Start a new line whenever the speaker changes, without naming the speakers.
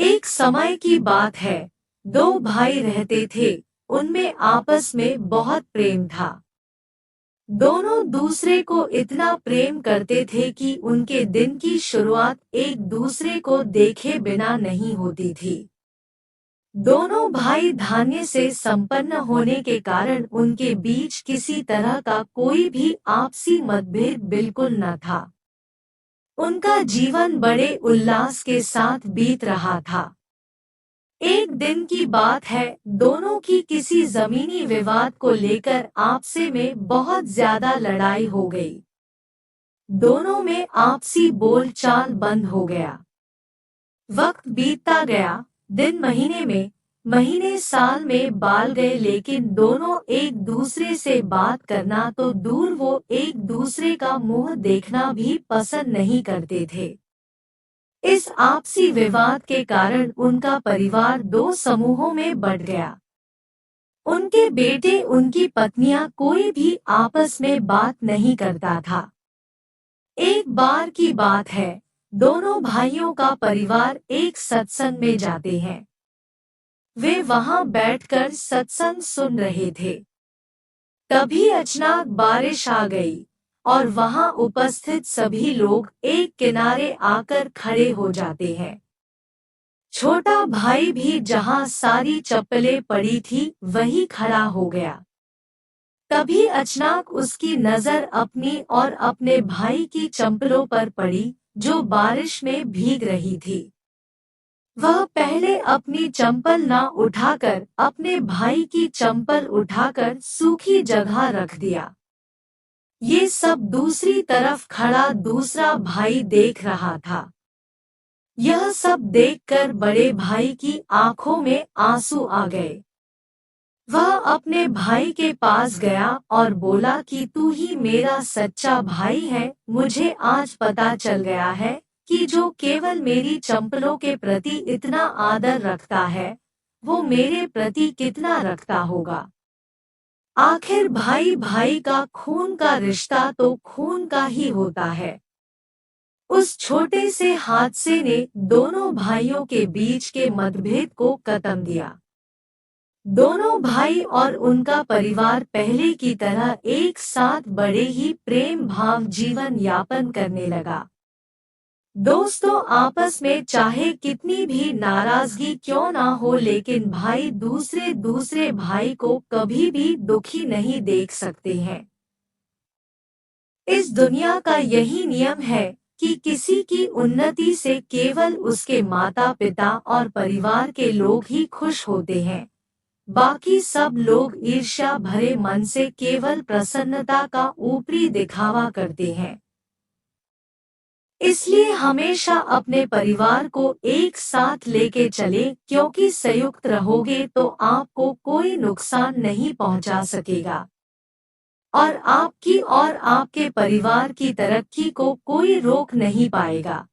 एक समय की बात है, दो भाई रहते थे, उनमें आपस में बहुत प्रेम था। दोनों दूसरे को इतना प्रेम करते थे कि उनके दिन की शुरुआत एक दूसरे को देखे बिना नहीं होती थी। दोनों भाई धान्य से संपन्न होने के कारण उनके बीच किसी तरह का कोई भी आपसी मतभेद बिल्कुल न था। उनका जीवन बड़े उल्लास के साथ बीत रहा था। एक दिन की बात है, दोनों की किसी जमीनी विवाद को लेकर आपसे में बहुत ज्यादा लड़ाई हो गई। दोनों में आपसी बोलचाल बंद हो गया। वक्त बीतता गया, दिन महीने साल में बाल गए, लेकिन दोनों एक दूसरे से बात करना तो दूर, वो एक दूसरे का मुंह देखना भी पसंद नहीं करते थे। इस आपसी विवाद के कारण उनका परिवार दो समूहों में बंट गया। उनके बेटे, उनकी पत्नियां, कोई भी आपस में बात नहीं करता था। एक बार की बात है, दोनों भाइयों का परिवार एक सत्संग में जाते हैं। वे वहां बैठकर सत्संग सुन रहे थे। तभी अचानक बारिश आ गई और वहां उपस्थित सभी लोग एक किनारे आकर खड़े हो जाते हैं। छोटा भाई भी जहां सारी चप्पलें पड़ी थी वहीं खड़ा हो गया। तभी अचानक उसकी नजर अपनी और अपने भाई की चप्पलों पर पड़ी, जो बारिश में भीग रही थी। वह पहले अपनी चंपल न उठाकर अपने भाई की चंपल उठाकर सूखी जगह रख दिया। ये सब दूसरी तरफ खड़ा दूसरा भाई देख रहा था। यह सब देखकर बड़े भाई की आंखों में आंसू आ गए। वह अपने भाई के पास गया और बोला कि तू ही मेरा सच्चा भाई है। मुझे आज पता चल गया है कि जो केवल मेरी चंपलों के प्रति इतना आदर रखता है, वो मेरे प्रति कितना रखता होगा। आखिर भाई भाई का खून का रिश्ता तो खून का ही होता है। उस छोटे से हादसे ने दोनों भाइयों के बीच के मतभेद को खत्म दिया। दोनों भाई और उनका परिवार पहले की तरह एक साथ बड़े ही प्रेम भाव जीवन यापन करने लगा। दोस्तों, आपस में चाहे कितनी भी नाराजगी क्यों ना हो, लेकिन भाई दूसरे भाई को कभी भी दुखी नहीं देख सकते हैं। इस दुनिया का यही नियम है कि किसी की उन्नति से केवल उसके माता पिता और परिवार के लोग ही खुश होते हैं। बाकी सब लोग ईर्ष्या भरे मन से केवल प्रसन्नता का ऊपरी दिखावा करते हैं। इसलिए हमेशा अपने परिवार को एक साथ लेके चले, क्योंकि संयुक्त रहोगे तो आपको कोई नुकसान नहीं पहुंचा सकेगा और आपकी और आपके परिवार की तरक्की को कोई रोक नहीं पाएगा।